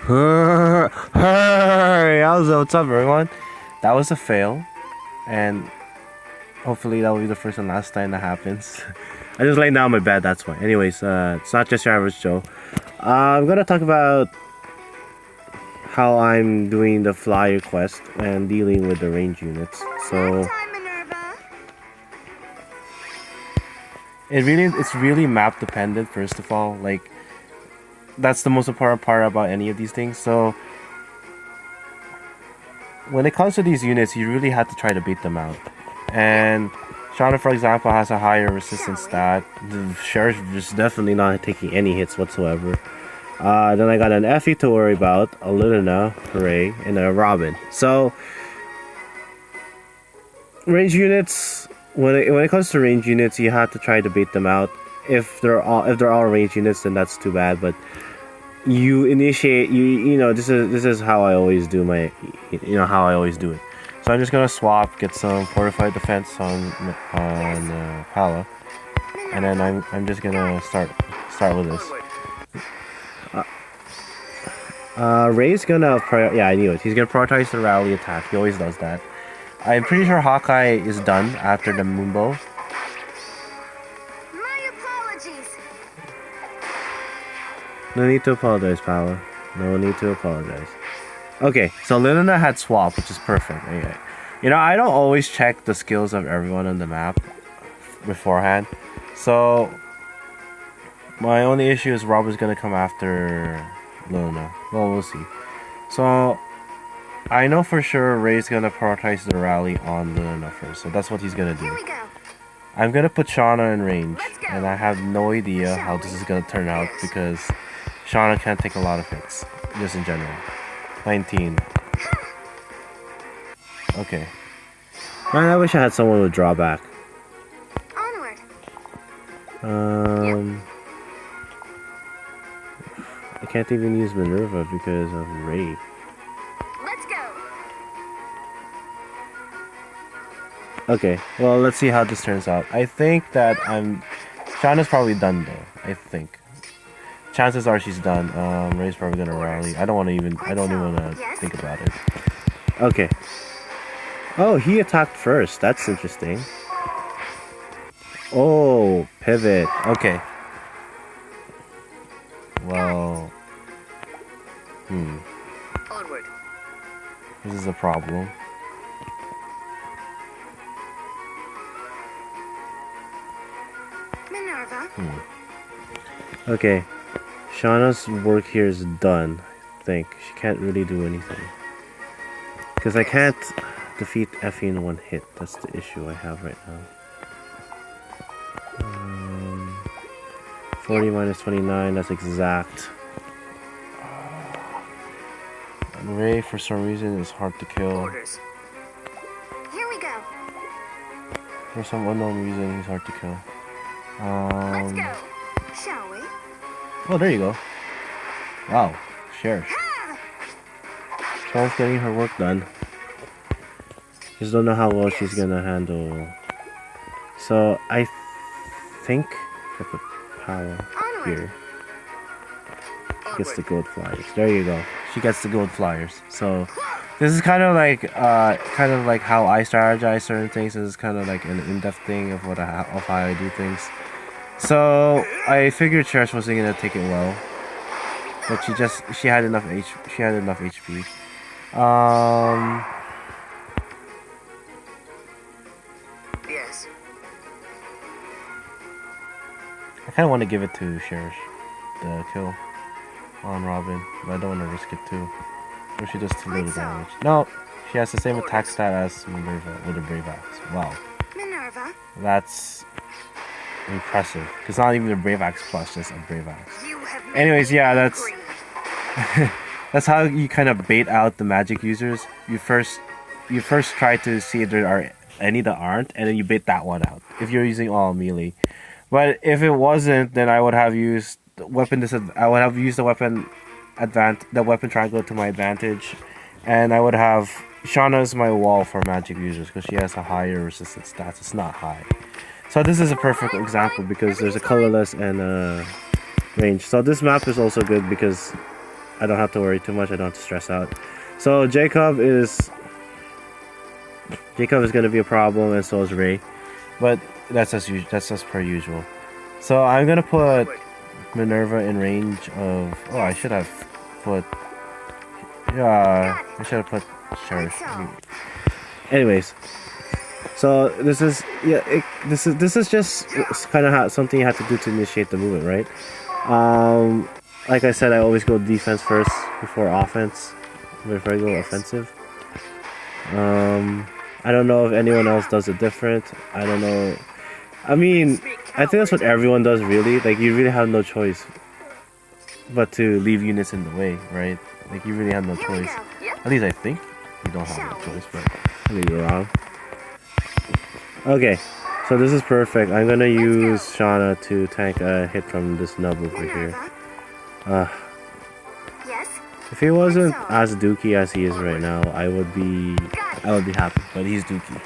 Hey, what's up, everyone? That was a fail, and hopefully that will be the first and last time that happens. I just laid down on my bed, that's why. Anyways, it's not just your average Joe. I'm gonna talk about how I'm doing the flyer quest and dealing with the range units. So it's really map dependent. First of all, like that's the most important part about any of these things. So when it comes to these units, you really have to try to beat them out. And Shauna, for example, has a higher resistance stat. The Sheriff is definitely not taking any hits whatsoever. Then I got an Effie to worry about, a Luna, Hooray, and a Robin. So range units, when it comes to range units, you have to try to beat them out. If they're all range units, then that's too bad. But you initiate, you know, this is how I always do my, how I always do it. So I'm just gonna swap, get some fortified defense on Pala, and then I'm just gonna start with this. Ray's gonna I knew it. He's gonna prioritize the rally attack. He always does that. I'm pretty sure Hawkeye is done after the Moonbow. My apologies. No need to apologize, Paula. No need to apologize. Okay, so Lilina had swap, which is perfect. Okay. You know, I don't always check the skills of everyone on the map beforehand. So my only issue is Rob is gonna come after Lilina. Well, we'll see. So I know for sure Ray's gonna prioritize the rally on Lilina first. So that's what he's gonna do. Here we go. I'm gonna put Shauna in range, and I have no idea how this is gonna turn out because Shauna can't take a lot of hits, just in general. 19. Okay. Man, I wish I had someone with drawback. Onward. I can't even use Minerva because of Ray. Let's go. Okay, well, let's see how this turns out. I think that Shauna's probably done though. I think. Chances are she's done. Ray's probably gonna rally. I don't even wanna think about it. Okay. Oh, he attacked first. That's interesting. Oh, pivot. Okay. Well. Onward. This is a problem. Minerva. Okay. Shauna's work here is done. I think she can't really do anything. Because I can't defeat Effie in one hit. That's the issue I have right now. 40 minus 29, that's exact. And Ray, for some reason, is hard to kill. Orders. Here we go. For some unknown reason, he's hard to kill. Let's go. Shall we? Oh, there you go. Wow, Sheriff. Someone's getting her work done. Just don't know how well she's gonna handle. So I think if I put power here, she gets the gold flyers. There you go. She gets the gold flyers. So this is kind of like how I strategize certain things. This is kind of like an in-depth thing of how I do things. So I figured Cherish wasn't gonna take it well, but she had enough HP. Yes. I kind of want to give it to Cherish, the kill on Robin, but I don't want to risk it too. Or she does too little damage. No, she has the same attack stat as Minerva with a Brave Axe. Wow. Minerva. That's impressive. It's not even a Brave Axe plus, just a Brave Axe. You have Anyways, yeah, that's how you kind of bait out the magic users. You first try to see if there are any that aren't, and then you bait that one out if you're using all melee. But if it wasn't, then I would have used the weapon triangle to my advantage, and I would have Shauna's my wall for magic users because she has a higher resistance stats. It's not high. So this is a perfect example because there's a colorless and a range. So this map is also good because I don't have to worry too much. I don't have to stress out. So Jacob is gonna be a problem, and so is Ray. But that's as per usual. So I'm gonna put Minerva in range of. Oh, I should have put. I should have put Cherish. Anyways, so this is this is just kind of something you have to do to initiate the movement, right? Like I said, I always go defense first before offense. Before I go offensive. I don't know if anyone else does it different. I don't know. I mean, I think that's what everyone does, really. Like, you really have no choice but to leave units in the way, right? Like, you really have no choice. At least I think you don't have no choice, but maybe you're wrong. Okay, so this is perfect. I'm gonna use Shauna to tank a hit from this nub over here. If he wasn't as dookie as he is right now, I would be happy. But he's dookie.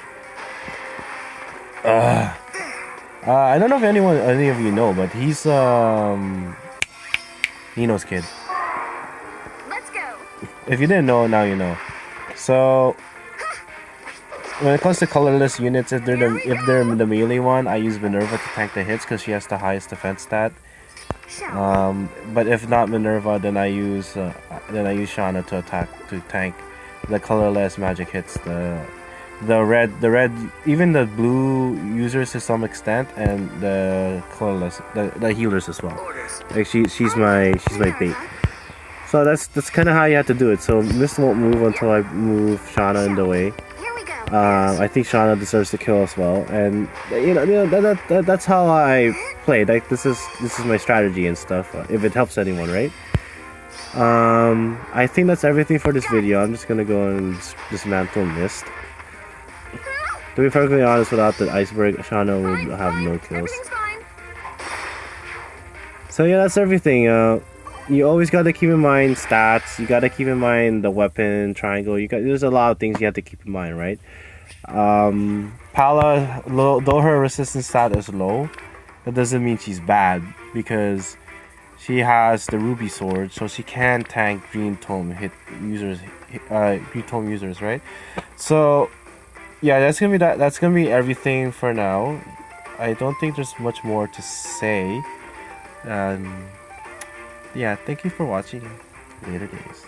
I don't know if any of you know, but he's Nino's kid. Let's go. If you didn't know, now you know. So when it comes to colorless units, if they're the melee one, I use Minerva to tank the hits because she has the highest defense stat. But if not Minerva, then I use Shauna to tank the colorless magic hits, the red, even the blue users to some extent, and the colorless, the healers as well. Like she's my bait. So that's kind of how you have to do it. So Mist won't move until I move Shauna in the way. I think Shauna deserves to kill as well, and that's how I play. Like this is my strategy and stuff. If it helps anyone, right? I think that's everything for this video. I'm just gonna go and dismantle Mist. To be perfectly honest, without the iceberg, Shauna would have no kills. So yeah, that's everything. You always gotta keep in mind stats. You gotta keep in mind the weapon triangle. There's a lot of things you have to keep in mind, right? Pala, though her resistance stat is low, that doesn't mean she's bad because she has the ruby sword, so she can tank green tome users, right? So yeah, that's gonna be everything for now. I don't think there's much more to say. Yeah, thank you for watching. Later days.